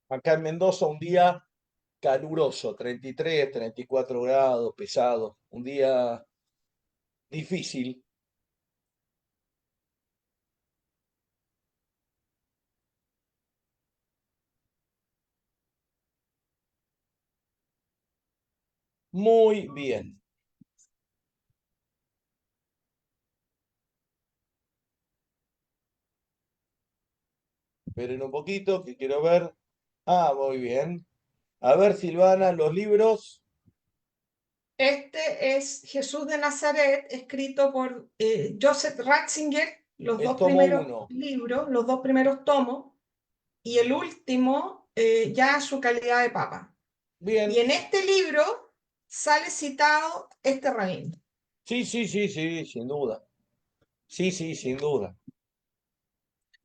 Acá en Mendoza un día caluroso, 33, 34 grados, pesado, un día difícil. Muy bien. Esperen un poquito que quiero ver. Ah, muy bien. A ver, Silvana, los libros Este es Jesús de Nazaret, escrito por Joseph Ratzinger, los es dos tomo primeros uno. libros, los dos primeros tomos, y el último ya su calidad de papa. Y Bien. en este libro sale citado este rabino. Sí, sí, sí, sí, sin duda. Sí, sí, sin duda.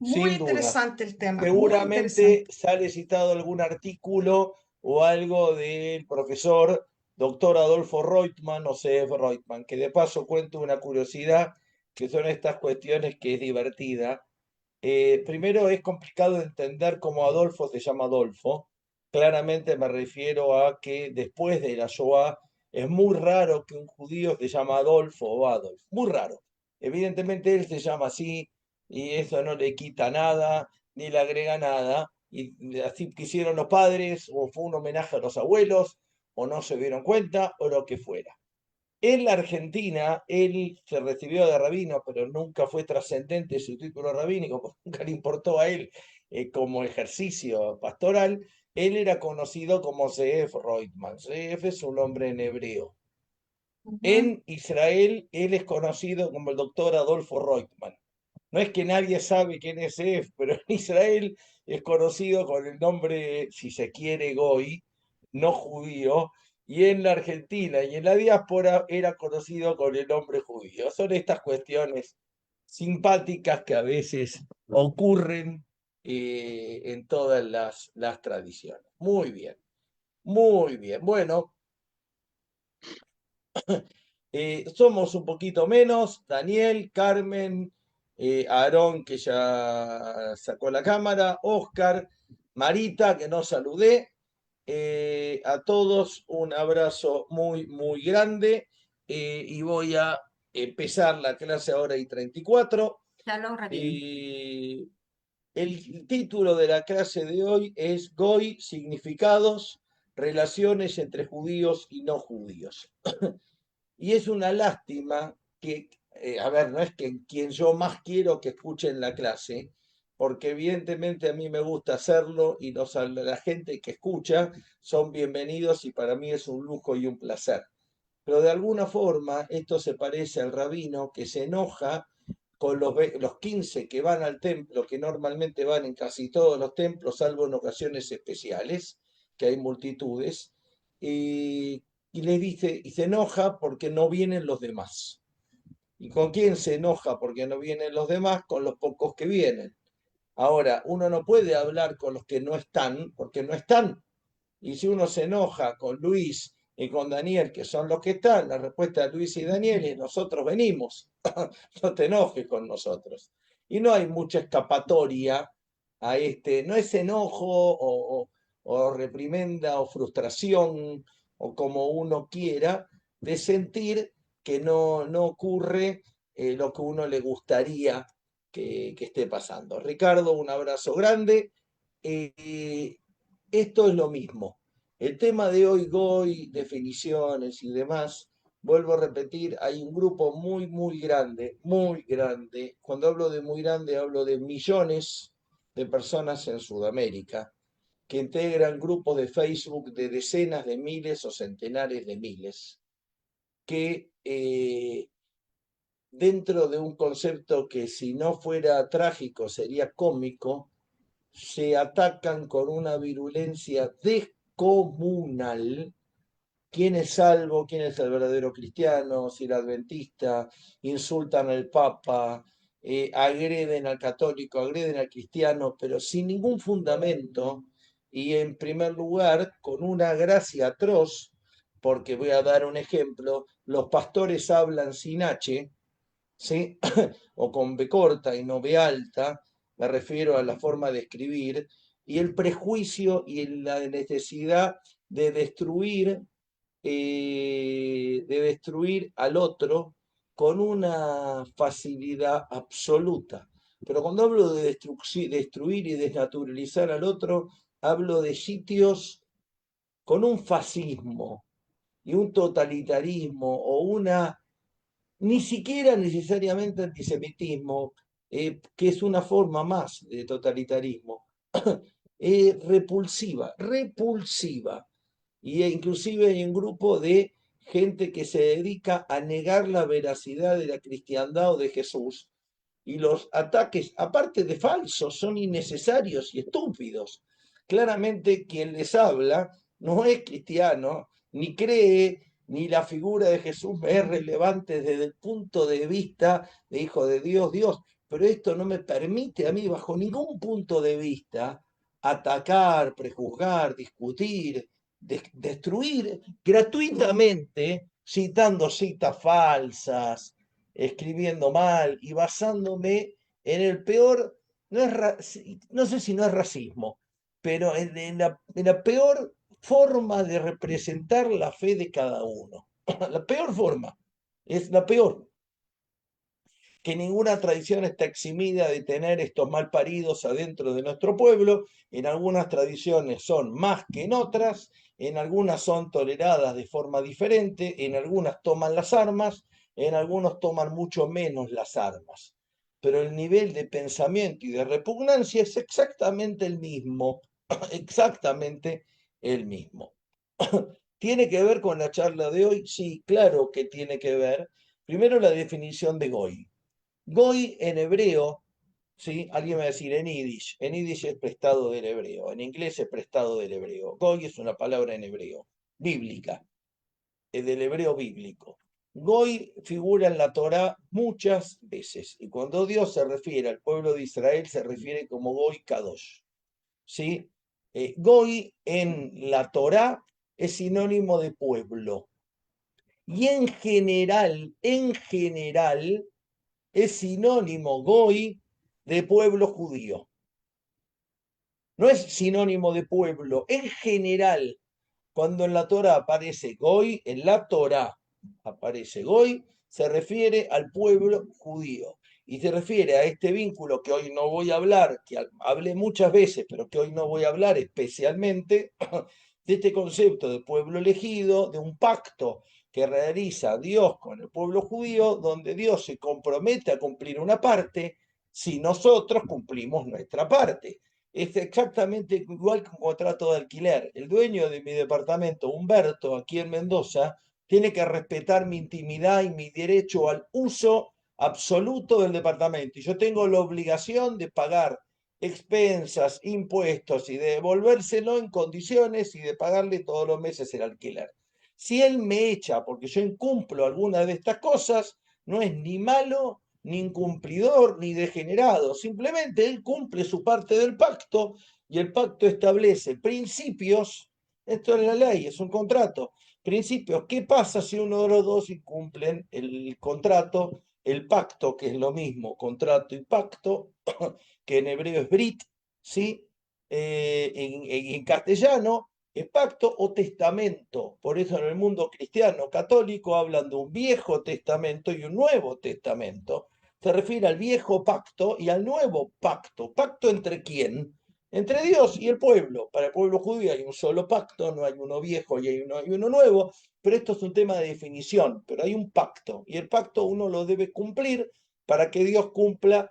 Muy Sin duda. interesante el tema, muy Seguramente interesante. sale citado algún artículo o algo del profesor doctor Adolfo Reutemann o C.F. Reutemann, que de paso cuento una curiosidad, que son estas cuestiones que es divertida. Primero es complicado de entender cómo Adolfo se llama Adolfo. Claramente me refiero a que después de la Shoah es muy raro que un judío se llama Adolfo o Adolf. Muy raro. Evidentemente él se llama así y eso no le quita nada ni le agrega nada. Y así quisieron los padres, o fue un homenaje a los abuelos, o no se dieron cuenta, o lo que fuera. En la Argentina, él se recibió de rabino, pero nunca fue trascendente su título rabínico, porque nunca le importó a él como ejercicio pastoral. Él era conocido como C.F. Reutemann. C.F. es un nombre en hebreo. Ujú. En Israel, él es conocido como el doctor Adolfo Reutemann. No es que nadie sabe quién es C.F., pero en Israel es conocido con el nombre, si se quiere, Goy, no judío, y en la Argentina y en la diáspora era conocido con el nombre judío. Son estas cuestiones simpáticas que a veces ocurren en todas las tradiciones. Muy bien, muy bien. Bueno, somos un poquito menos, Daniel, Carmen, Aarón, que ya sacó la cámara, Oscar, Marita, que no saludé. A todos un abrazo muy, muy grande y voy a empezar la clase ahora y 34. Shalom, Rabino. Eh, el título de la clase de hoy es Goy, significados, relaciones entre judíos y no judíos. Y es una lástima que, a ver, no es que quien yo más quiero que escuchen la clase, porque evidentemente a mí me gusta hacerlo y la gente que escucha son bienvenidos y para mí es un lujo y un placer. Pero de alguna forma esto se parece al rabino que se enoja con los 15 que van al templo, que normalmente van en casi todos los templos, salvo en ocasiones especiales, que hay multitudes, y, y le dice, y se enoja porque no vienen los demás. ¿Y con quién se enoja porque no vienen los demás? Con los pocos que vienen. Ahora, uno no puede hablar con los que no están porque no están. Y si uno se enoja con Luis y con Daniel, que son los que están, la respuesta de Luis y Daniel es nosotros venimos, no te enojes con nosotros. Y no hay mucha escapatoria a este, no es enojo o reprimenda o frustración o como uno quiera, de sentir que no ocurre lo que uno le gustaría que esté pasando. Ricardo, un abrazo grande. Eh, Esto es lo mismo. El tema de hoy, Goy, definiciones y demás, vuelvo a repetir, hay un grupo muy, muy grande, muy grande. Cuando hablo de muy grande, hablo de millones de personas en Sudamérica que integran grupos de Facebook de decenas de miles o centenares de miles, que dentro de un concepto que si no fuera trágico sería cómico, se atacan con una virulencia descomunal quién es salvo, quién es el verdadero cristiano, si el adventista, insultan al papa, agreden al católico, agreden al cristiano, pero sin ningún fundamento y en primer lugar con una gracia atroz, porque voy a dar un ejemplo, los pastores hablan sin H, ¿sí? O con B corta y no B alta, me refiero a la forma de escribir, y el prejuicio y la necesidad de destruir al otro con una facilidad absoluta. Pero cuando hablo de destruir y desnaturalizar al otro, hablo de sitios con un fascismo y un totalitarismo o una, ni siquiera necesariamente antisemitismo, que es una forma más de totalitarismo, repulsiva, repulsiva. Y inclusive hay un grupo de gente que se dedica a negar la veracidad de la cristiandad o de Jesús. Y los ataques, aparte de falsos, son innecesarios y estúpidos. Claramente quien les habla no es cristiano, ni cree, ni la figura de Jesús me es relevante desde el punto de vista de hijo de Dios, Dios. Pero esto no me permite a mí, bajo ningún punto de vista, atacar, prejuzgar, discutir, destruir gratuitamente, citando citas falsas, escribiendo mal y basándome en el peor, no sé si no es racismo, pero en la peor forma de representar la fe de cada uno. La peor forma, es la peor. Que ninguna tradición está eximida de tener estos mal paridos adentro de nuestro pueblo. En algunas tradiciones son más que en otras, en algunas son toleradas de forma diferente, en algunas toman las armas, en algunos toman mucho menos las armas. Pero el nivel de pensamiento y de repugnancia es exactamente el mismo, exactamente el mismo. ¿Tiene que ver con la charla de hoy? Sí, claro que tiene que ver. Primero la definición de Goy. Goy en hebreo, ¿sí? Alguien va a decir en yiddish es prestado del hebreo, en inglés es prestado del hebreo. Goy es una palabra en hebreo, bíblica, es del hebreo bíblico. Goy figura en la Torá muchas veces, y cuando Dios se refiere al pueblo de Israel, se refiere como Goy Kadosh, ¿sí? Goy en la Torá es sinónimo de pueblo, y en general, es sinónimo Goy de pueblo judío. No es sinónimo de pueblo. En general, cuando en la Torah aparece Goy, en la Torah aparece Goy, se refiere al pueblo judío. Y se refiere a este vínculo que hoy no voy a hablar, que hablé muchas veces, pero que hoy no voy a hablar especialmente, de este concepto de pueblo elegido, de un pacto que realiza Dios con el pueblo judío, donde Dios se compromete a cumplir una parte si nosotros cumplimos nuestra parte. Es exactamente igual que un contrato de alquiler. El dueño de mi departamento, Humberto, aquí en Mendoza, tiene que respetar mi intimidad y mi derecho al uso absoluto del departamento. Y yo tengo la obligación de pagar expensas, impuestos y de devolvérselo en condiciones y de pagarle todos los meses el alquiler. Si él me echa porque yo incumplo alguna de estas cosas, no es ni malo, ni incumplidor, ni degenerado. Simplemente él cumple su parte del pacto y el pacto establece principios. Esto es la ley, es un contrato. Principios. ¿Qué pasa si uno de los dos incumplen el contrato, el pacto, que es lo mismo, contrato y pacto, que en hebreo es brit, ¿sí? En castellano es pacto o testamento. Por eso en el mundo cristiano católico hablan de un viejo testamento y un nuevo testamento. Se refiere al viejo pacto y al nuevo pacto. ¿Pacto entre quién? Entre Dios y el pueblo. Para el pueblo judío hay un solo pacto, no hay uno viejo y hay uno nuevo, pero esto es un tema de definición, pero hay un pacto y el pacto uno lo debe cumplir para que Dios cumpla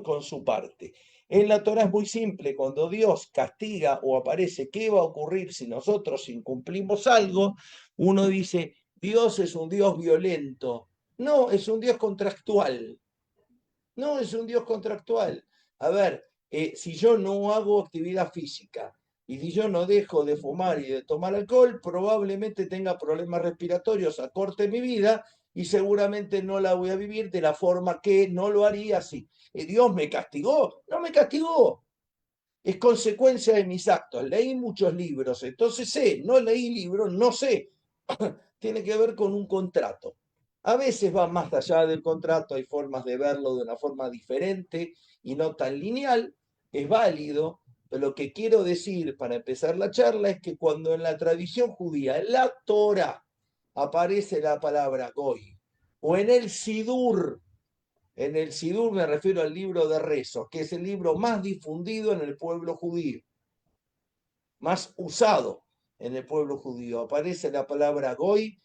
con su parte. En la Torah es muy simple, cuando Dios castiga o aparece qué va a ocurrir si nosotros incumplimos algo, uno dice, Dios es un Dios violento. No, es un Dios contractual. No, es un Dios contractual. A ver, si yo no hago actividad física y si yo no dejo de fumar y de tomar alcohol, probablemente tenga problemas respiratorios a corte mi vida y seguramente no la voy a vivir de la forma que no lo haría si Dios me castigó. No me castigó. Es consecuencia de mis actos. Leí muchos libros, entonces sé, no leí libros, no sé. Tiene que ver con un contrato. A veces va más allá del contrato, hay formas de verlo de una forma diferente y no tan lineal, es válido, Pero lo que quiero decir para empezar la charla es que cuando en la tradición judía, en la Torah, aparece la palabra goy, o en el Sidur me refiero al libro de rezos, que es el libro más difundido en el pueblo judío, más usado en el pueblo judío, aparece la palabra goy.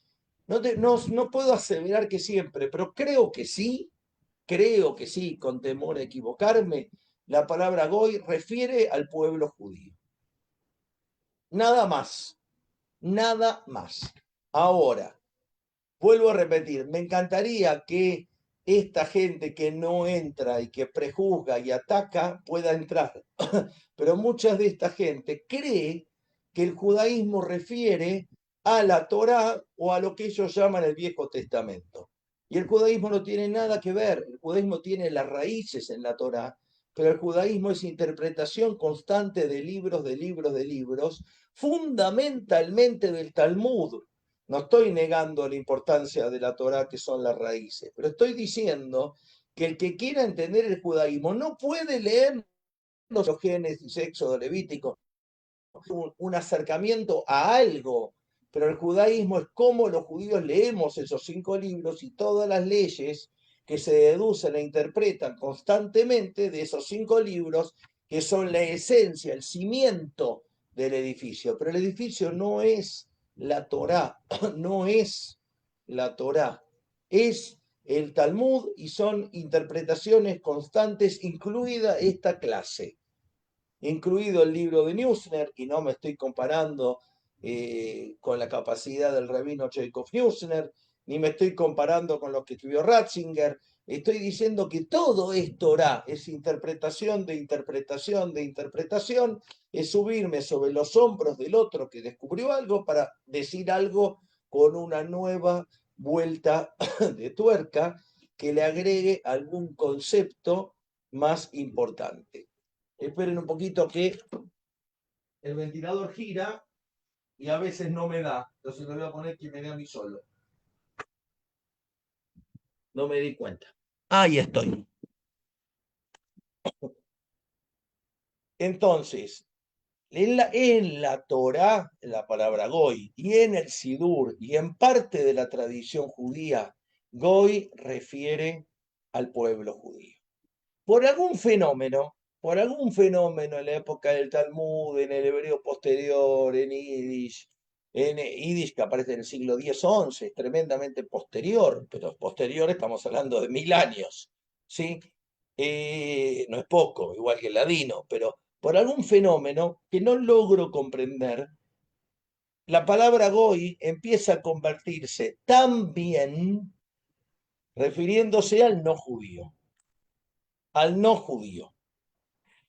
No puedo aseverar que siempre, pero creo que sí, con temor a equivocarme, la palabra goy refiere al pueblo judío. Nada más, nada más. Ahora, vuelvo a repetir, me encantaría que esta gente que no entra y que prejuzga y ataca pueda entrar, pero mucha de esta gente cree que el judaísmo refiere a la Torá o a lo que ellos llaman el Viejo Testamento. Y el judaísmo no tiene nada que ver, el judaísmo tiene las raíces en la Torá, pero el judaísmo es interpretación constante de libros, de libros, de libros, fundamentalmente del Talmud. No estoy negando la importancia de la Torá, que son las raíces, pero estoy diciendo que el que quiera entender el judaísmo no puede leer los Génesis, Éxodo, Levítico, un acercamiento a algo, pero el judaísmo es como los judíos leemos esos 5 libros y todas las leyes que se deducen e interpretan constantemente de esos 5 libros, que son la esencia, el cimiento del edificio. Pero el edificio no es la Torá, no es la Torá, es el Talmud y son interpretaciones constantes, incluida esta clase, incluido el libro de Neusner, y no me estoy comparando con la capacidad del rabino Jacob Neusner, ni me estoy comparando con lo que escribió Ratzinger. Estoy diciendo que todo es Torah, es interpretación de interpretación de interpretación, es subirme sobre los hombros del otro que descubrió algo para decir algo con una nueva vuelta de tuerca que le agregue algún concepto más importante. Esperen un poquito que el ventilador gira y a veces no me da. Entonces lo voy a poner que me dé a mí solo. No me di cuenta. Ahí estoy. Entonces, en la Torá, en la palabra Goy, y en el Sidur, y en parte de la tradición judía, Goy refiere al pueblo judío. Por algún fenómeno, en la época del Talmud, en el hebreo posterior, en Yiddish que aparece en el siglo X-XI, es tremendamente posterior, pero posterior estamos hablando de 1000 años, ¿sí? No es poco, igual que el ladino, pero por algún fenómeno que no logro comprender, la palabra goy empieza a convertirse también refiriéndose al no judío,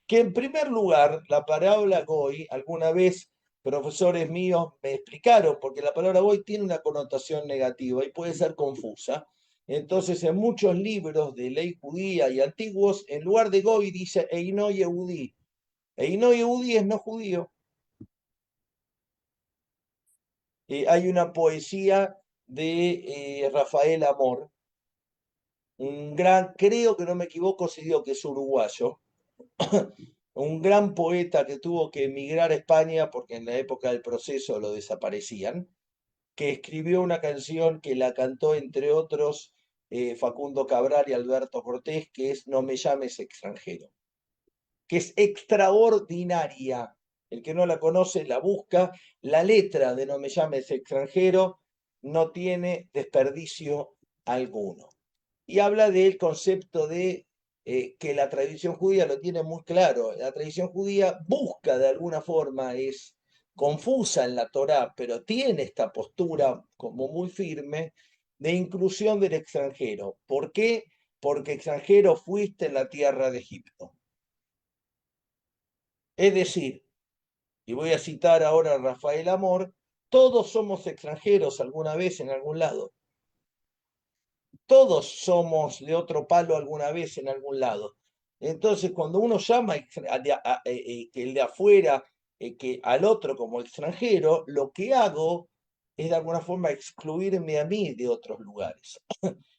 que en primer lugar, la palabra goy, alguna vez profesores míos me explicaron, porque la palabra goy tiene una connotación negativa y puede ser confusa. Entonces, en muchos libros de ley judía y antiguos, en lugar de goy dice Eino Yehudí. Eino Yehudí es no judío. Hay una poesía de Rafael Amor, un gran, creo que no me equivoco si digo que es uruguayo, un gran poeta que tuvo que emigrar a España porque en la época del proceso lo desaparecían, que escribió una canción que la cantó entre otros Facundo Cabral y Alberto Cortés, que es No me llames extranjero, que es extraordinaria. El que no la conoce la busca. La letra de No me llames extranjero no tiene desperdicio alguno. Y habla del concepto de que la tradición judía lo tiene muy claro. La tradición judía busca de alguna forma, es confusa en la Torá, pero tiene esta postura como muy firme de inclusión del extranjero. ¿Por qué? Porque extranjero fuiste en la tierra de Egipto. Es decir, y voy a citar ahora a Rafael Amor, todos somos extranjeros alguna vez en algún lado. Todos somos de otro palo alguna vez en algún lado. Entonces, cuando uno llama que el de afuera, que al otro como extranjero, lo que hago es de alguna forma excluirme a mí de otros lugares.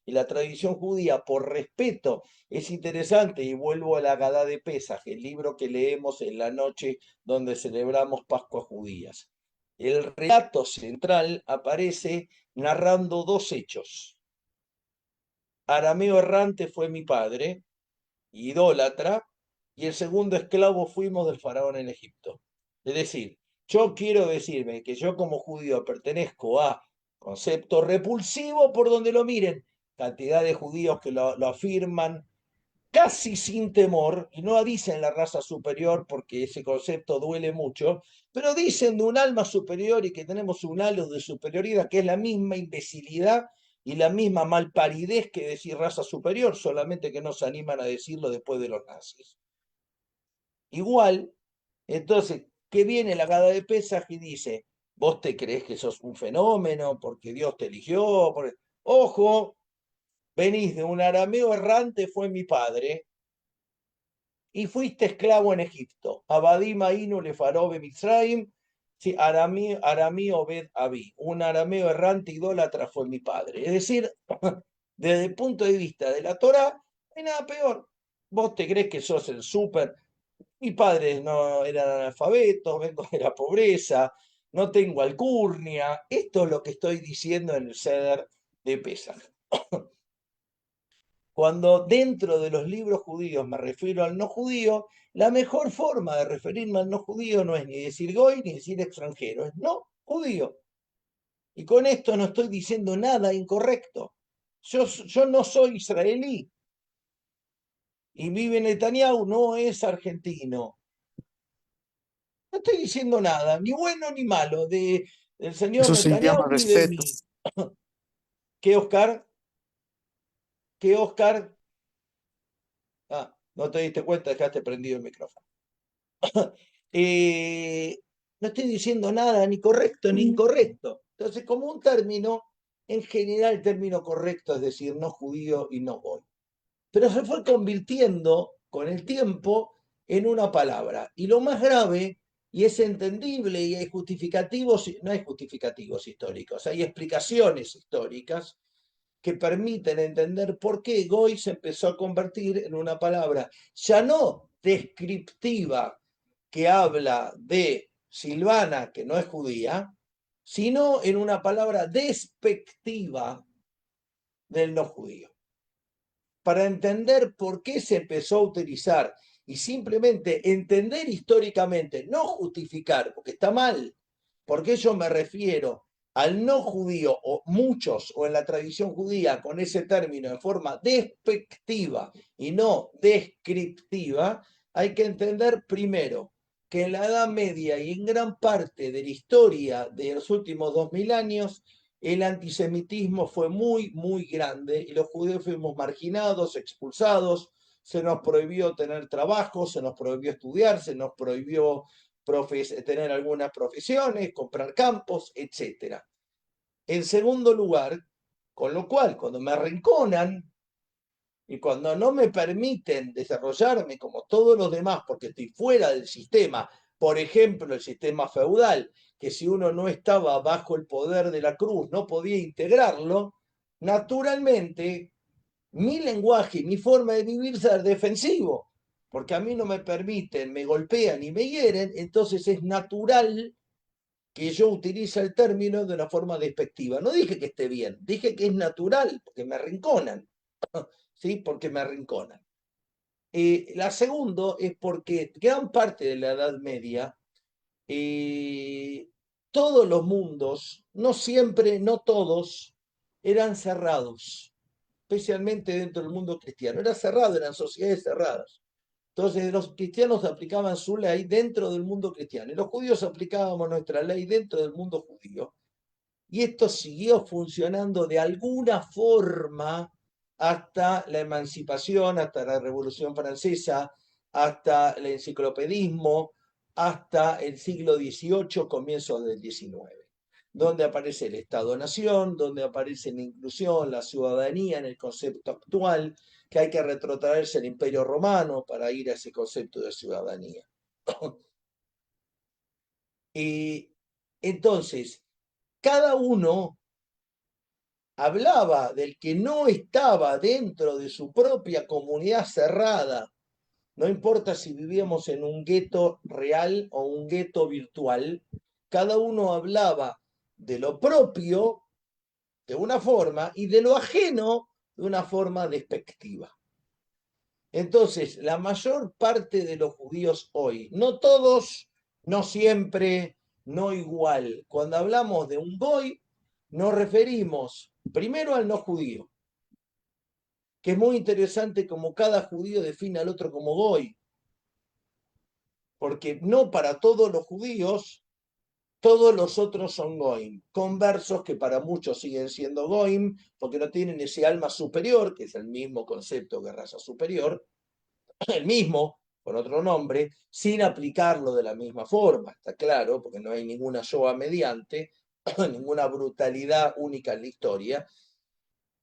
Y la tradición judía, por respeto, es interesante, y vuelvo a la Agadá de Pesaj, el libro que leemos en la noche donde celebramos Pascuas judías. El relato central aparece narrando dos hechos. Arameo errante fue mi padre, idólatra, y el segundo esclavo fuimos del faraón en Egipto. Es decir, yo quiero decirme que yo como judío pertenezco a concepto repulsivo por donde lo miren, cantidad de judíos que lo afirman casi sin temor, y no dicen la raza superior porque ese concepto duele mucho, pero dicen de un alma superior y que tenemos un halo de superioridad, que es la misma imbecilidad y la misma malparidez que decir raza superior, solamente que no se animan a decirlo después de los nazis. Igual, entonces, ¿qué viene la Gada de Pesaj y dice? ¿Vos te crees que sos un fenómeno porque Dios te eligió? Ojo, venís de un arameo errante, fue mi padre, y fuiste esclavo en Egipto. Abadim Ainu le Farobe Mitzrayim, sí, Aramí Obed Abí. Un arameo errante idólatra fue mi padre. Es decir, desde el punto de vista de la Torá, no hay nada peor. Vos te crees que sos el súper. Mis padres no eran analfabetos, vengo de la pobreza, no tengo alcurnia. Esto es lo que estoy diciendo en el Seder de Pesaj. Cuando dentro de los libros judíos me refiero al no judío, la mejor forma de referirme al no judío no es ni decir goy ni decir extranjero, es no judío. Y con esto no estoy diciendo nada incorrecto. Yo no soy israelí. Y Bibi Netanyahu no es argentino. No estoy diciendo nada, ni bueno ni malo, del señor Eso se llama Netanyahu ni de respeto. mí. ¿Qué, Oscar? ¿Qué, Oscar? Ah, no te diste cuenta, dejaste prendido el micrófono. Eh, no estoy diciendo nada ni correcto ni incorrecto. Entonces, como un término, en general el término correcto es decir no judío y no goy. Pero se fue convirtiendo con el tiempo en una palabra. Y lo más grave, y es entendible y hay justificativos, no hay justificativos históricos, hay explicaciones históricas que permiten entender por qué goy se empezó a convertir en una palabra ya no descriptiva que habla de Silvana, que no es judía, sino en una palabra despectiva del no judío. Para entender por qué se empezó a utilizar y simplemente entender históricamente, no justificar, porque está mal, porque yo me refiero al no judío, o muchos, o en la tradición judía, con ese término en forma despectiva y no descriptiva, hay que entender primero que en la Edad Media y en gran parte de la historia de los últimos 2000 años, el antisemitismo fue muy, muy grande y los judíos fuimos marginados, expulsados, se nos prohibió tener trabajo, se nos prohibió estudiar, se nos prohibió tener algunas profesiones, comprar campos, etc. En segundo lugar, con lo cual, cuando me arrinconan y cuando no me permiten desarrollarme como todos los demás porque estoy fuera del sistema, por ejemplo, el sistema feudal, que si uno no estaba bajo el poder de la cruz no podía integrarlo, naturalmente mi lenguaje, mi forma de vivir es defensivo, porque a mí no me permiten, me golpean y me hieren, entonces es natural que yo utilice el término de una forma despectiva. No dije que esté bien, dije que es natural, porque me arrinconan, ¿sí? Porque me arrinconan. La segunda es porque gran parte de la Edad Media, todos los mundos, no siempre, no todos, eran cerrados, especialmente dentro del mundo cristiano. Era cerrado, eran sociedades cerradas. Entonces los cristianos aplicaban su ley dentro del mundo cristiano y los judíos aplicábamos nuestra ley dentro del mundo judío. Y esto siguió funcionando de alguna forma hasta la emancipación, hasta la Revolución Francesa, hasta el enciclopedismo, hasta el siglo XVIII, comienzos del XIX, donde aparece el Estado-Nación, donde aparece la inclusión, la ciudadanía en el concepto actual, que hay que retrotraerse al Imperio Romano para ir a ese concepto de ciudadanía. Y entonces, cada uno hablaba del que no estaba dentro de su propia comunidad cerrada. No importa si vivíamos en un gueto real o un gueto virtual, cada uno hablaba de lo propio de una forma y de lo ajeno de una forma despectiva. Entonces, la mayor parte de los judíos hoy, no todos, no siempre, no igual, cuando hablamos de un goy, nos referimos primero al no judío, que es muy interesante como cada judío define al otro como goy, porque no para todos los judíos, todos los otros son goim, conversos que para muchos siguen siendo goim, porque no tienen ese alma superior, que es el mismo concepto que raza superior, el mismo, con otro nombre, sin aplicarlo de la misma forma, está claro, porque no hay ninguna Shoah mediante, ninguna brutalidad única en la historia,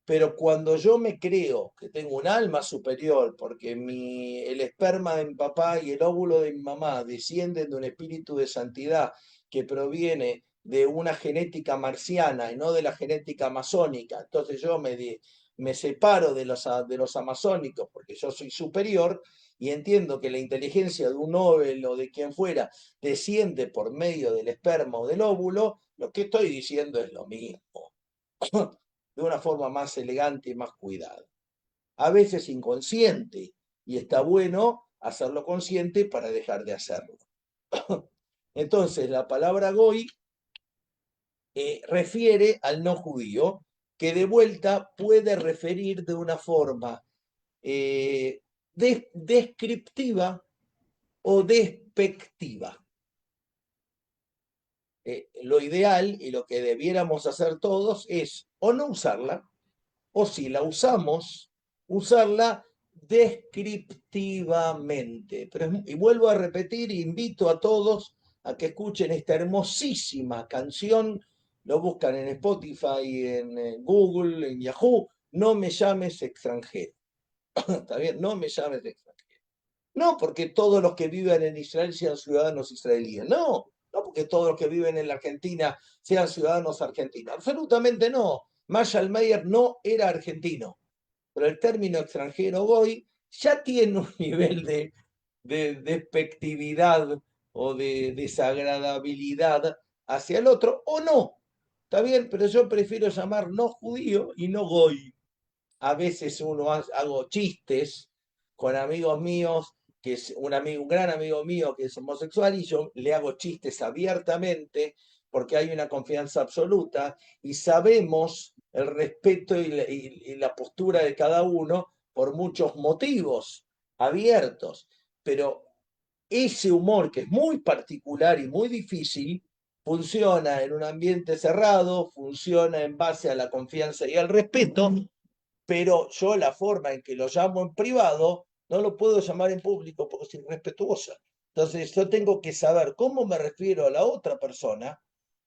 pero cuando yo me creo que tengo un alma superior, porque el esperma de mi papá y el óvulo de mi mamá descienden de un espíritu de santidad que proviene de una genética marciana y no de la genética amazónica, entonces yo me separo de los amazónicos porque yo soy superior y entiendo que la inteligencia de un Nobel o de quien fuera desciende por medio del esperma o del óvulo, lo que estoy diciendo es lo mismo de una forma más elegante y más cuidada. A veces inconsciente, y está bueno hacerlo consciente para dejar de hacerlo. Entonces, la palabra goy refiere al no judío, que de vuelta puede referir de una forma descriptiva o despectiva. Lo ideal y lo que debiéramos hacer todos es o no usarla, o si la usamos, usarla descriptivamente. Y vuelvo a repetir, invito a todos a que escuchen esta hermosísima canción, lo buscan en Spotify, en Google, en Yahoo, No me llames extranjero. ¿Está bien? No me llames extranjero. No porque todos los que viven en Israel sean ciudadanos israelíes, no, no porque todos los que viven en la Argentina sean ciudadanos argentinos, absolutamente no. Marshall Mayer no era argentino, pero el término extranjero goy ya tiene un nivel de despectividad o de desagradabilidad hacia el otro, o no. Está bien, pero yo prefiero llamar no judío y no goy. A veces hago chistes con amigos míos, que es un gran amigo mío que es homosexual, y yo le hago chistes abiertamente porque hay una confianza absoluta y sabemos el respeto y la postura de cada uno por muchos motivos abiertos. Pero ese humor, que es muy particular y muy difícil, funciona en un ambiente cerrado, funciona en base a la confianza y al respeto, pero yo la forma en que lo llamo en privado no lo puedo llamar en público porque es irrespetuosa. Entonces yo tengo que saber cómo me refiero a la otra persona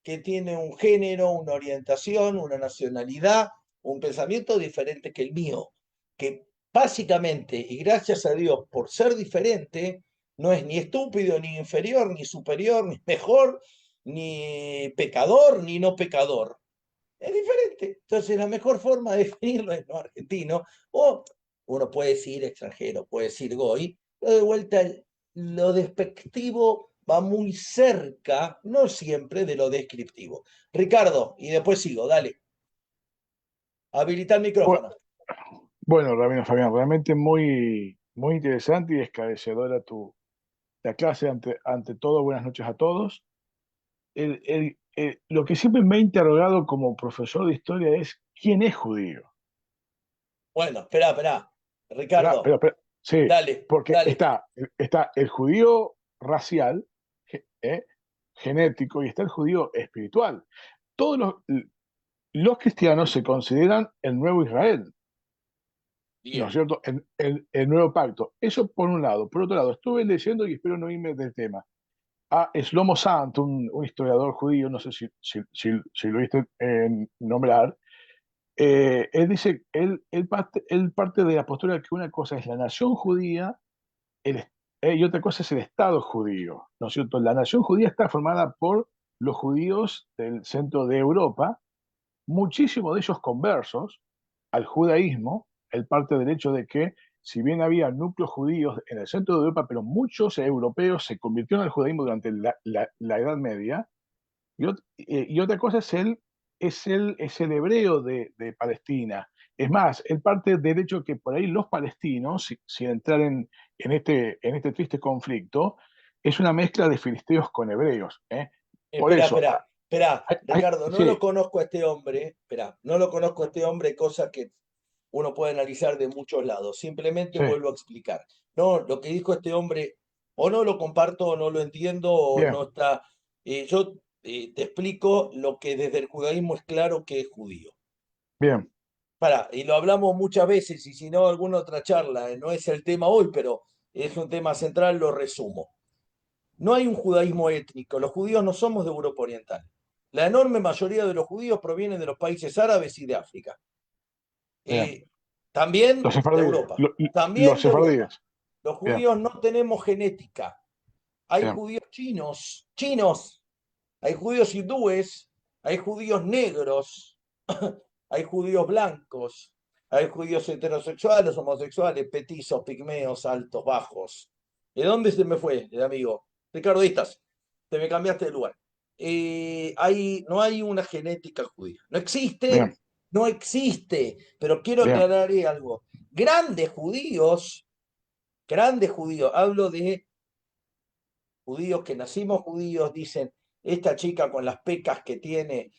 que tiene un género, una orientación, una nacionalidad, un pensamiento diferente que el mío, que básicamente, y gracias a Dios por ser diferente, no es ni estúpido, ni inferior, ni superior, ni mejor, ni pecador, ni no pecador. Es diferente. Entonces, la mejor forma de definirlo es no argentino, o uno puede decir extranjero, puede decir goy, pero de vuelta lo despectivo va muy cerca, no siempre, de lo descriptivo. Ricardo, y después sigo, dale. Habilita el Bu- micrófono. Bueno, Rabino Fabián, realmente muy interesante y esclarecedora la clase. Ante todo, buenas noches a todos. Lo que siempre me ha interrogado como profesor de historia es ¿quién es judío? Bueno, espera. Espera, Ricardo, espera, espera. Sí, dale, porque dale. está el judío racial, genético, y está el judío espiritual. Todos los cristianos se consideran el nuevo Israel, ¿no es Bien. cierto? El nuevo pacto. Eso por un lado. Por otro lado, estuve leyendo y espero no irme del tema. A Shlomo Sant, un historiador judío, no sé si lo viste nombrar. Él dice, él parte de la postura de que una cosa es la nación judía el, y otra cosa es el Estado judío, ¿no es cierto? La nación judía está formada por los judíos del centro de Europa, muchísimos de ellos conversos al judaísmo, el parte del hecho de que si bien había núcleos judíos en el centro de Europa, pero muchos europeos se convirtieron al judaísmo durante la Edad Media, y otra cosa es el hebreo de Palestina. Es más, el parte del hecho que por ahí los palestinos, sin entrar en este triste conflicto, es una mezcla de filisteos con hebreos, ¿eh? Por Espera, eso, espera, espera, Ricardo, no lo sí, conozco a este hombre, espera, no lo conozco a este hombre, cosa que uno puede analizar de muchos lados. Simplemente sí, vuelvo a explicar. No, lo que dijo este hombre, o no lo comparto, o no lo entiendo, o bien, no está. Yo te explico lo que desde el judaísmo es claro que es judío. bien, Y lo hablamos muchas veces, y si no, alguna otra charla, no es el tema hoy, pero es un tema central, lo resumo. No hay un judaísmo étnico, los judíos no somos de Europa Oriental. La enorme mayoría de los judíos provienen de los países árabes y de África. bien. Eh, también Los de sefardíes, Europa, los también de Europa. sefardíes, Los bien, judíos no tenemos genética. Hay bien, judíos chinos, hay judíos hindúes, hay judíos negros, hay judíos blancos, hay judíos heterosexuales, homosexuales, petizos, pigmeos, altos, bajos. ¿De dónde se me fue el amigo? Ricardo Distas, te me cambiaste de lugar. No hay una genética judía. No existe, bien, no existe, pero quiero bien, aclarar algo. Grandes judíos, hablo de judíos que nacimos judíos, dicen, esta chica con las pecas que tiene,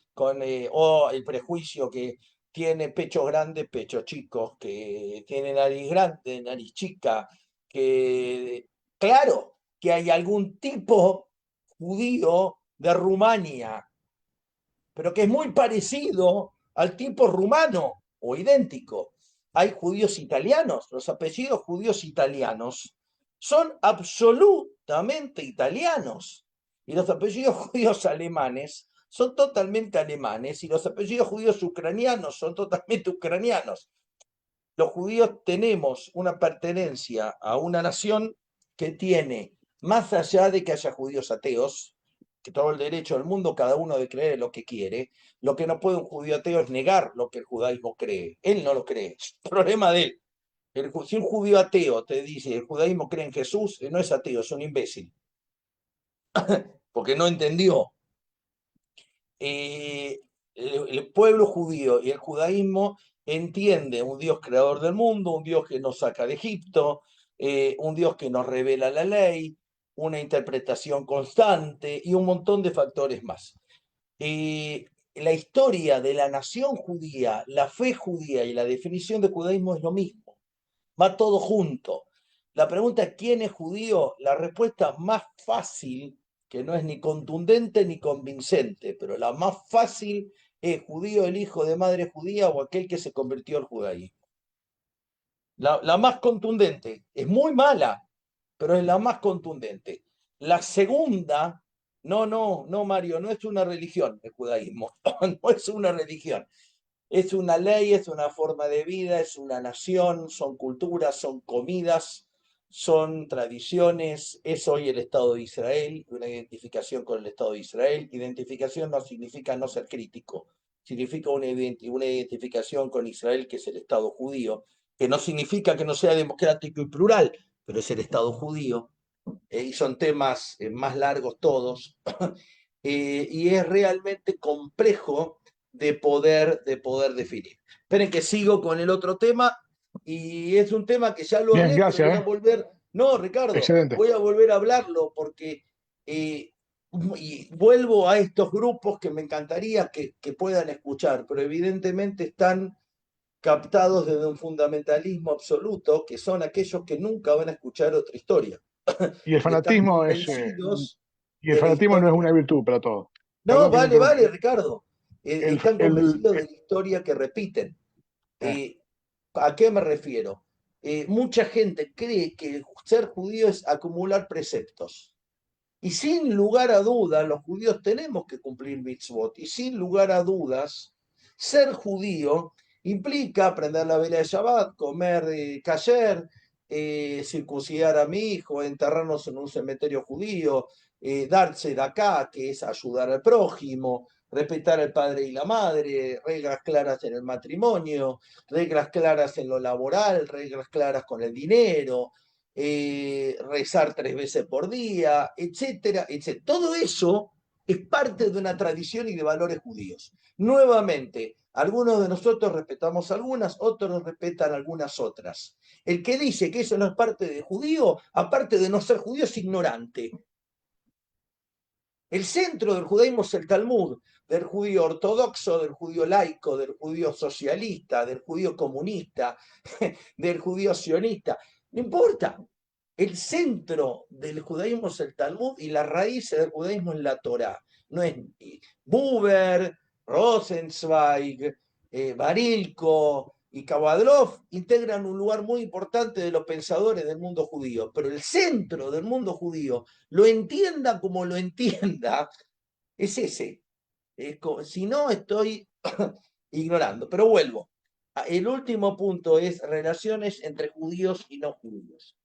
o el prejuicio que tiene pechos grandes, pechos chicos, que tiene nariz grande, nariz chica, que claro que hay algún tipo judío de Rumania, pero que es muy parecido al tipo rumano o idéntico. Hay judíos italianos, los apellidos judíos italianos son absolutamente italianos. Y los apellidos judíos alemanes son totalmente alemanes. Y los apellidos judíos ucranianos son totalmente ucranianos. Los judíos tenemos una pertenencia a una nación que tiene, más allá de que haya judíos ateos, que todo el derecho del mundo, cada uno de creer lo que quiere, lo que no puede un judío ateo es negar lo que el judaísmo cree. Él no lo cree, es problema de él. Si un judío ateo te dice el judaísmo cree en Jesús, no es ateo, es un imbécil, porque no entendió. Eh, el pueblo judío y el judaísmo entiende un Dios creador del mundo, un Dios que nos saca de Egipto, un Dios que nos revela la ley, una interpretación constante y un montón de factores más. La historia de la nación judía, la fe judía y la definición de judaísmo es lo mismo, va todo junto. La pregunta, ¿quién es judío? La respuesta más fácil, que no es ni contundente ni convincente, pero la más fácil es judío el hijo de madre judía o aquel que se convirtió al judaísmo. La más contundente, es muy mala, pero es la más contundente. La segunda, no, Mario, no es una religión el judaísmo, no es una religión. Es una ley, es una forma de vida, es una nación, son culturas, son comidas, son tradiciones. Es hoy el Estado de Israel, una identificación con el Estado de Israel. Identificación no significa no ser crítico, significa una identificación con Israel, que es el Estado judío, que no significa que no sea democrático y plural, pero es el Estado judío. Y son temas más largos todos. Y es realmente complejo de poder definir. Esperen que sigo con el otro tema y es un tema que ya lo bien, hablé, pero voy gracias, a volver. No, Ricardo, excelente. voy a volver a hablarlo porque eh, y vuelvo a estos grupos que me encantaría que puedan escuchar, pero evidentemente están captados desde un fundamentalismo absoluto, que son aquellos que nunca van a escuchar otra historia. Y el Están fanatismo convencidos y el de la fanatismo no es historia. una virtud para todo. No, Perdón que te vale, interrumpa. vale, Ricardo. El, Están el, convencidos de la historia que repiten. eh, Eh, ¿A qué me refiero? Mucha gente cree que ser judío es acumular preceptos. Y sin lugar a dudas, los judíos tenemos que cumplir mitzvot. Y sin lugar a dudas, ser judío implica aprender la vela de Shabbat, comer kasher, circuncidar a mi hijo, enterrarnos en un cementerio judío, darse de acá, que es ayudar al prójimo, respetar al padre y la madre, reglas claras en el matrimonio, reglas claras en lo laboral, reglas claras con el dinero, rezar 3 veces por día, etcétera, etcétera. Todo eso es parte de una tradición y de valores judíos. Nuevamente, algunos de nosotros respetamos algunas, otros respetan algunas otras. El que dice que eso no es parte de judío, aparte de no ser judío, es ignorante. El centro del judaísmo es el Talmud, del judío ortodoxo, del judío laico, del judío socialista, del judío comunista, del judío sionista. No importa. El centro del judaísmo es el Talmud y la raíz del judaísmo es la Torá. No es Buber, Rosenzweig, Barilko y Kabadlov integran un lugar muy importante de los pensadores del mundo judío, pero el centro del mundo judío, lo entienda como lo entienda, es ese. Si no, estoy ignorando. Pero vuelvo. El último punto es relaciones entre judíos y no judíos.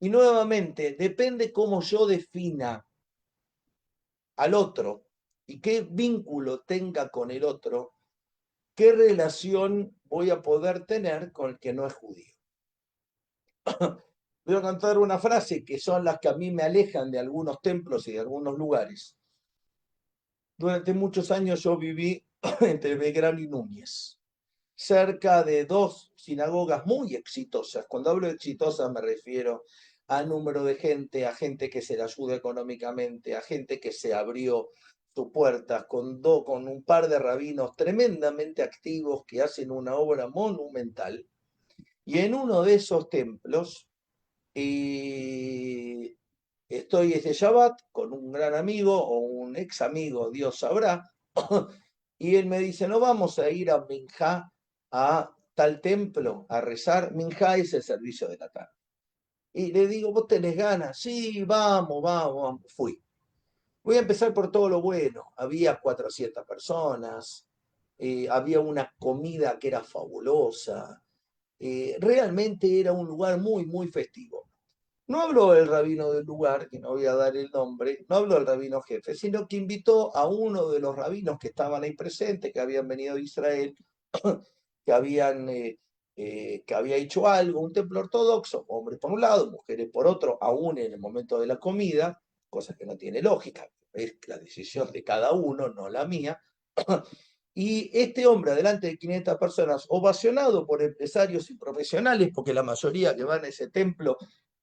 Y nuevamente, depende cómo yo defina al otro y qué vínculo tenga con el otro, qué relación voy a poder tener con el que no es judío. Voy a contar una frase que son las que a mí me alejan de algunos templos y de algunos lugares. Durante muchos años yo viví entre Belgrano y Núñez, cerca de 2 sinagogas muy exitosas. Cuando hablo de exitosas me refiero a número de gente, a gente que se le ayuda económicamente, a gente que se abrió sus puertas con un par de rabinos tremendamente activos que hacen una obra monumental. Y en uno de esos templos estoy este Shabbat con un gran amigo o un ex amigo, Dios sabrá, y él me dice, no vamos a ir a Minjá, a tal templo, a rezar. Minjá es el servicio de la tarde. Y le digo, ¿vos tenés ganas? Sí, vamos, vamos, vamos. Fui. Voy a empezar por todo lo bueno. Había 400 personas, había una comida que era fabulosa. Realmente era un lugar muy, muy festivo. No habló el rabino del lugar, que no voy a dar el nombre, no habló el rabino jefe, sino que invitó a uno de los rabinos que estaban ahí presentes, que habían venido de Israel, que había hecho algo, un templo ortodoxo, hombres por un lado, mujeres por otro, aún en el momento de la comida, cosa que no tiene lógica, es la decisión de cada uno, no la mía. Y este hombre, delante de 500 personas, ovacionado por empresarios y profesionales, porque la mayoría que van a ese templo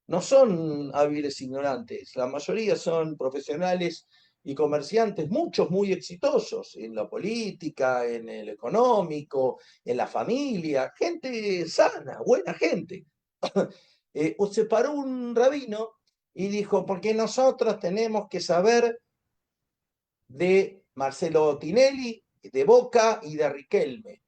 no son hábiles ignorantes, la mayoría son profesionales y comerciantes, muchos muy exitosos en la política, en el económico, en la familia, gente sana, buena gente. O se paró un rabino y dijo, porque nosotros tenemos que saber de Marcelo Tinelli, de Boca y de Riquelme.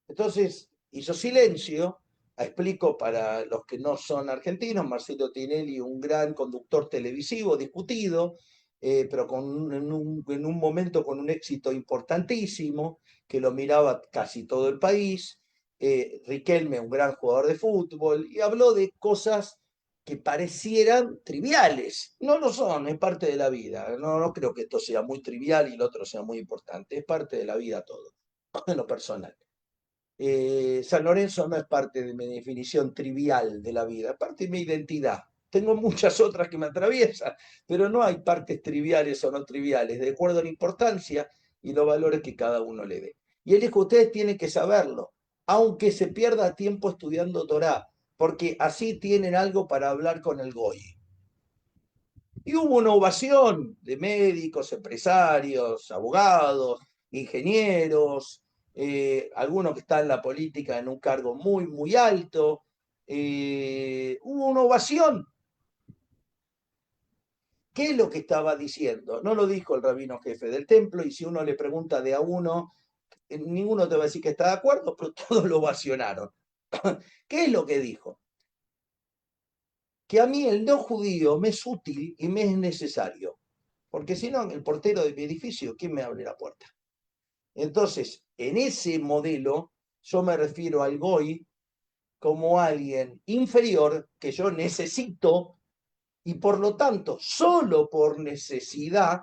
Entonces hizo silencio. Explico para los que no son argentinos, Marcelo Tinelli, un gran conductor televisivo, discutido, pero en un momento con un éxito importantísimo, que lo miraba casi todo el país. Riquelme, un gran jugador de fútbol, y habló de cosas que parecieran triviales. No lo son, es parte de la vida. No creo que esto sea muy trivial y lo otro sea muy importante. Es parte de la vida todo, en lo personal. San Lorenzo no es parte de mi definición trivial de la vida, es parte de mi identidad. Tengo muchas otras que me atraviesan, pero no hay partes triviales o no triviales, de acuerdo a la importancia y los valores que cada uno le dé. Y él dijo, ustedes tienen que saberlo, aunque se pierda tiempo estudiando Torá, porque así tienen algo para hablar con el Goy. Y hubo una ovación de médicos, empresarios, abogados, ingenieros, algunos que están en la política en un cargo muy, muy alto. Hubo una ovación. ¿Qué es lo que estaba diciendo? No lo dijo el rabino jefe del templo, y si uno le pregunta de a uno, ninguno te va a decir que está de acuerdo, pero todos lo ovacionaron. ¿Qué es lo que dijo? Que a mí el no judío me es útil y me es necesario, porque si no, el portero de mi edificio, ¿quién me abre la puerta? Entonces, en ese modelo, yo me refiero al Goy como alguien inferior que yo necesito y por lo tanto, solo por necesidad,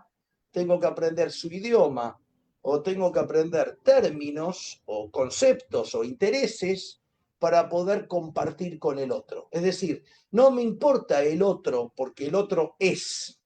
tengo que aprender su idioma o tengo que aprender términos o conceptos o intereses para poder compartir con el otro. Es decir, no me importa el otro porque el otro es.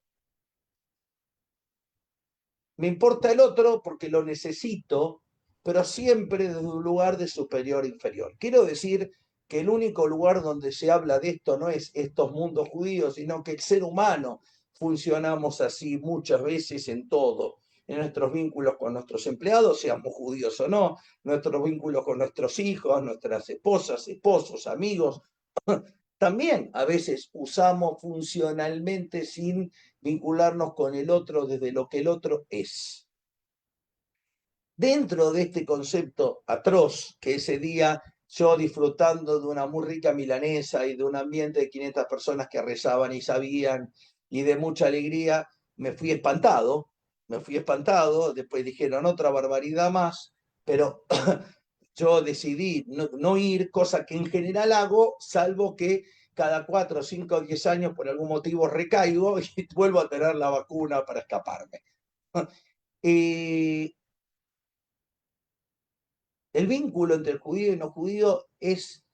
Me importa el otro porque lo necesito, pero siempre desde un lugar de superior a inferior. Quiero decir que el único lugar donde se habla de esto no es estos mundos judíos, sino que el ser humano funcionamos así muchas veces en todo, en nuestros vínculos con nuestros empleados, seamos judíos o no, nuestros vínculos con nuestros hijos, nuestras esposas, esposos, amigos. También a veces usamos funcionalmente sin vincularnos con el otro desde lo que el otro es. Dentro de este concepto atroz, que ese día yo disfrutando de una muy rica milanesa y de un ambiente de 500 personas que rezaban y sabían y de mucha alegría, me fui espantado, después dijeron otra barbaridad más, pero yo decidí no ir, cosa que en general hago, salvo que cada 4, 5, 10 años por algún motivo recaigo y vuelvo a tener la vacuna para escaparme. El vínculo entre el judío y no judío es,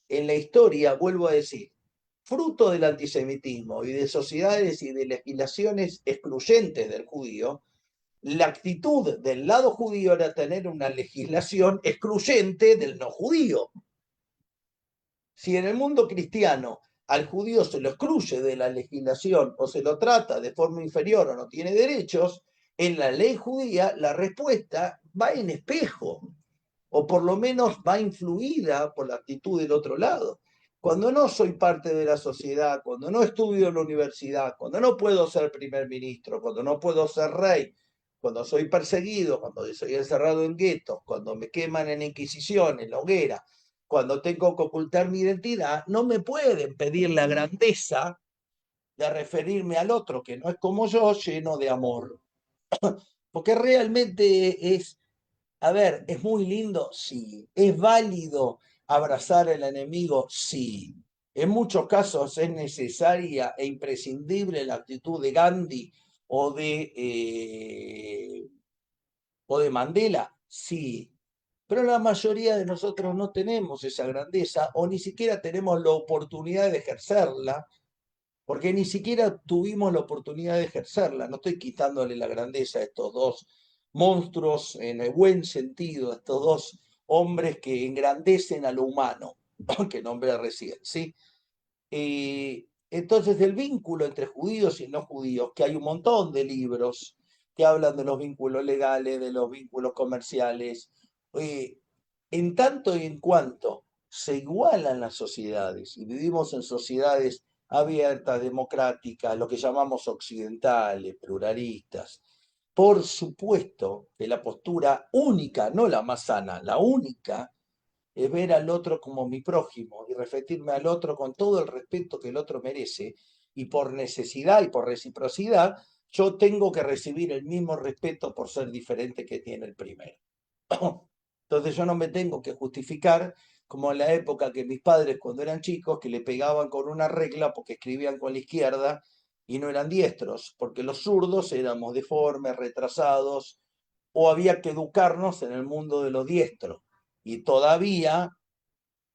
en la historia, vuelvo a decir, fruto del antisemitismo y de sociedades y de legislaciones excluyentes del judío. La actitud del lado judío era tener una legislación excluyente del no judío. Si en el mundo cristiano al judío se lo excluye de la legislación o se lo trata de forma inferior o no tiene derechos, en la ley judía la respuesta va en espejo, o por lo menos va influida por la actitud del otro lado. Cuando no soy parte de la sociedad, cuando no estudio en la universidad, cuando no puedo ser primer ministro, cuando no puedo ser rey, cuando soy perseguido, cuando soy encerrado en guetos, cuando me queman en Inquisición, en la hoguera, cuando tengo que ocultar mi identidad, no me pueden pedir la grandeza de referirme al otro, que no es como yo, lleno de amor. Porque realmente es, a ver, ¿es muy lindo? Sí. ¿Es válido abrazar al enemigo? Sí. En muchos casos es necesaria e imprescindible la actitud de Gandhi o de Mandela. Sí. Pero la mayoría de nosotros no tenemos esa grandeza o ni siquiera tenemos la oportunidad de ejercerla, porque ni siquiera tuvimos la oportunidad de ejercerla. No estoy quitándole la grandeza a estos dos monstruos en el buen sentido, a estos dos hombres que engrandecen a lo humano, que nombré recién, ¿sí? Entonces, el vínculo entre judíos y no judíos, que hay un montón de libros que hablan de los vínculos legales, de los vínculos comerciales, en tanto y en cuanto se igualan las sociedades y vivimos en sociedades abiertas, democráticas, lo que llamamos occidentales, pluralistas, por supuesto que la postura única, no la más sana, la única, es ver al otro como mi prójimo y referirme al otro con todo el respeto que el otro merece, y por necesidad y por reciprocidad, yo tengo que recibir el mismo respeto por ser diferente que tiene el primero. Entonces yo no me tengo que justificar como en la época que mis padres cuando eran chicos que le pegaban con una regla porque escribían con la izquierda y no eran diestros, porque los zurdos éramos deformes, retrasados, o había que educarnos en el mundo de los diestros. Y todavía,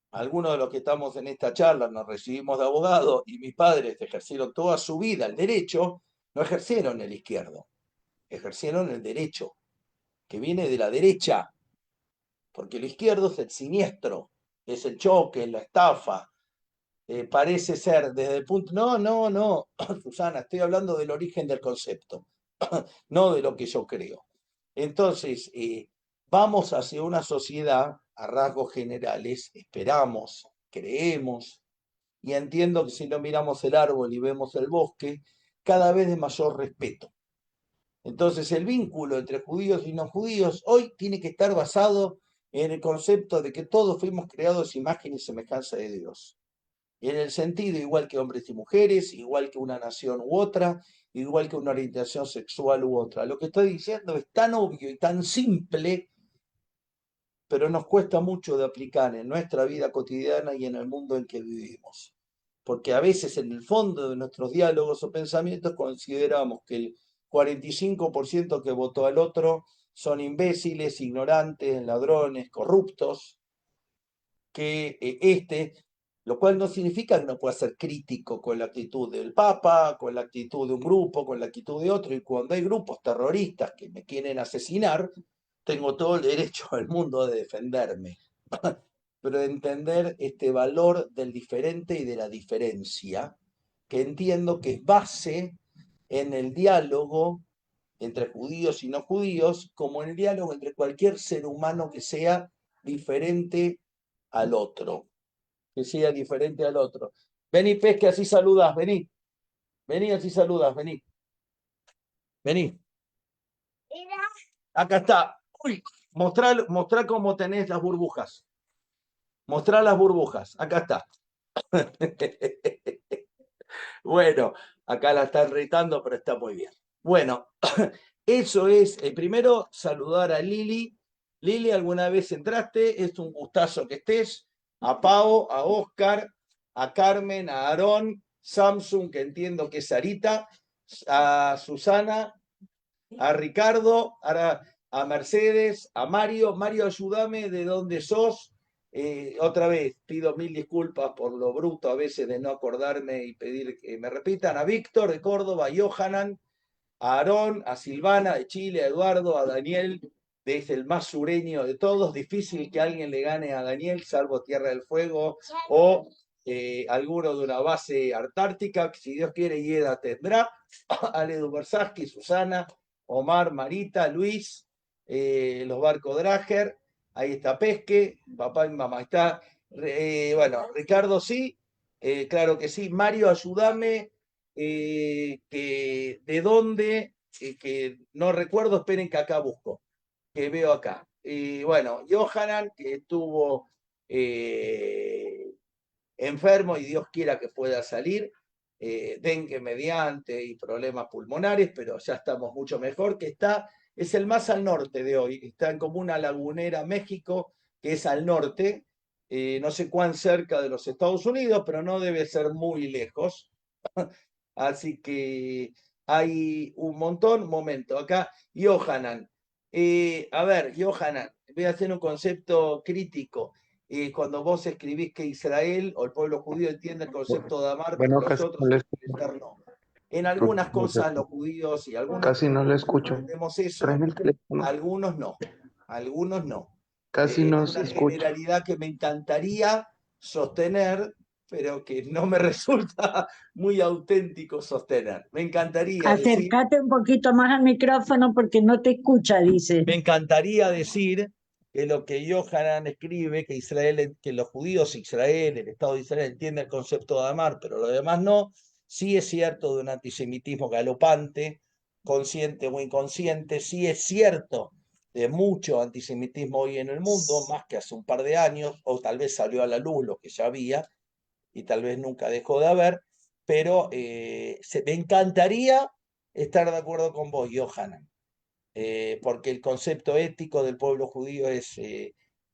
algunos de los que estamos en esta charla nos recibimos de abogados y mis padres ejercieron toda su vida el derecho, no ejercieron el izquierdo, ejercieron el derecho, que viene de la derecha, porque lo izquierdo es el siniestro, es el choque, la estafa. Parece ser desde el punto... No, no, no, Susana, estoy hablando del origen del concepto, no de lo que yo creo. Entonces, vamos hacia una sociedad, a rasgos generales, esperamos, creemos, y entiendo que si no miramos el árbol y vemos el bosque, cada vez de mayor respeto. Entonces, el vínculo entre judíos y no judíos hoy tiene que estar basado en el concepto de que todos fuimos creados imagen y semejanza de Dios. Y en el sentido, igual que hombres y mujeres, igual que una nación u otra, igual que una orientación sexual u otra. Lo que estoy diciendo es tan obvio y tan simple, pero nos cuesta mucho de aplicar en nuestra vida cotidiana y en el mundo en que vivimos. porque a veces en el fondo de nuestros diálogos o pensamientos consideramos que el 45% que votó al otro son imbéciles, ignorantes, ladrones, corruptos, que lo cual no significa que no pueda ser crítico con la actitud del Papa, con la actitud de un grupo, con la actitud de otro, y cuando hay grupos terroristas que me quieren asesinar, tengo todo el derecho del mundo de defenderme, pero de entender este valor del diferente y de la diferencia, que entiendo que es base en el diálogo entre judíos y no judíos, como en el diálogo entre cualquier ser humano que sea diferente al otro, que sea diferente al otro. Vení, Pez, que así saludas, vení. Vení, así saludas, vení. Vení. Acá está. Uy, mostrá cómo tenés las burbujas. Mostrá las burbujas. Acá está. Bueno, acá la están retando, pero está muy bien. Bueno, eso es, primero saludar a Lili. Lili, ¿alguna vez entraste? Es un gustazo que estés. A Pau, a Oscar, a Carmen, a Aarón, Samsung, que entiendo que es Sarita, a Susana, a Ricardo, a Mercedes, a Mario. Mario, ayúdame de dónde sos. Otra vez, pido mil disculpas por lo bruto a veces de no acordarme y pedir que me repitan. A Víctor de Córdoba, a Johanan, a Aarón, a Silvana de Chile, a Eduardo, a Daniel, desde el más sureño de todos. Difícil que alguien le gane a Daniel, salvo Tierra del Fuego o alguno de una base antártica, que si Dios quiere, Ieda tendrá. A Edu Versaski, Susana, Omar, Marita, Luis, los barcos Drager, ahí está Pesque, papá y mamá. Está, bueno, Ricardo sí, claro que sí. Mario, ayúdame, que de dónde, que no recuerdo, esperen que acá busco, que veo acá. Bueno, Johanan, que estuvo enfermo y Dios quiera que pueda salir, dengue mediante y problemas pulmonares, pero ya estamos mucho mejor, que es el más al norte de hoy, está en Comuna Lagunera, México, que es al norte, no sé cuán cerca de los Estados Unidos, pero no debe ser muy lejos. Así que hay un momento, acá, Johanan. A ver, Johanan, voy a hacer un concepto crítico. Cuando vos escribís que Israel o el pueblo judío entiende el concepto de amar, pero Bueno, los casi otros no le entender escucho. no. En algunas cosas los judíos y algunos Casi no le escucho. entendemos eso, Tráeme el teléfono. algunos no, algunos no. Casi no Es se una escucha. generalidad que me encantaría sostener, pero que no me resulta muy auténtico sostener. Me encantaría decir, Acércate un poquito más al micrófono porque no te escucha, dice. me encantaría decir que lo que Yohanan escribe, que Israel, que los judíos, Israel, el Estado de Israel entiende el concepto de amar, pero lo demás no, sí es cierto de un antisemitismo galopante, consciente o inconsciente, sí es cierto de mucho antisemitismo hoy en el mundo, más que hace un par de años, o tal vez salió a la luz lo que ya había, y tal vez nunca dejó de haber, pero me encantaría estar de acuerdo con vos, Yohanan, porque el concepto ético del pueblo judío es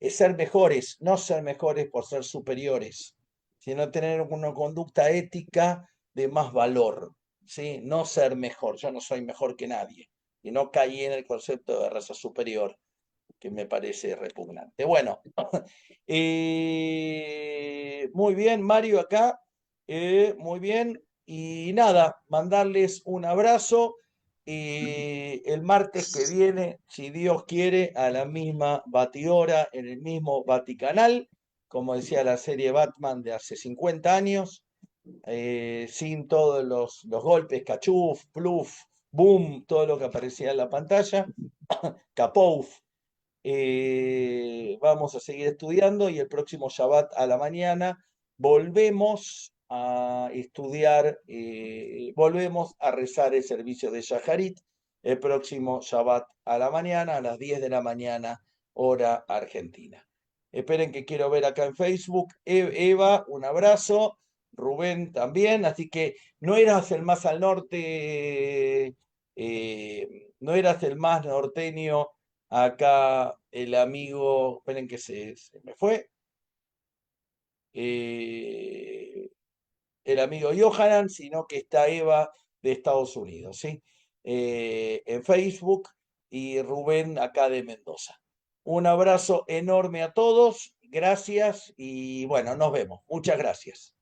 ser mejores, no ser mejores por ser superiores, sino tener una conducta ética de más valor, ¿sí? No ser mejor, yo no soy mejor que nadie, y no caí en el concepto de raza superior, que me parece repugnante. Bueno, muy bien, Mario acá, muy bien, y nada, mandarles un abrazo. El martes que viene, si Dios quiere, a la misma batihora, en el mismo Vaticanal, como decía la serie Batman de hace 50 años, sin todos los golpes, cachuf, pluf, boom, todo lo que aparecía en la pantalla, capouf. Vamos a seguir estudiando y el próximo Shabbat a la mañana volvemos a estudiar, volvemos a rezar el servicio de Shaharit el próximo Shabbat a la mañana, a las 10 de la mañana, hora argentina. Esperen que quiero ver acá en Facebook. Eva, un abrazo. Rubén también. Así que no eras el más al norte, no eras el más norteño. Acá el amigo, esperen que se me fue. el amigo Johanan, sino que está Eva de Estados Unidos, ¿sí? En Facebook, y Rubén acá de Mendoza. Un abrazo enorme a todos, gracias y bueno, nos vemos. Muchas gracias.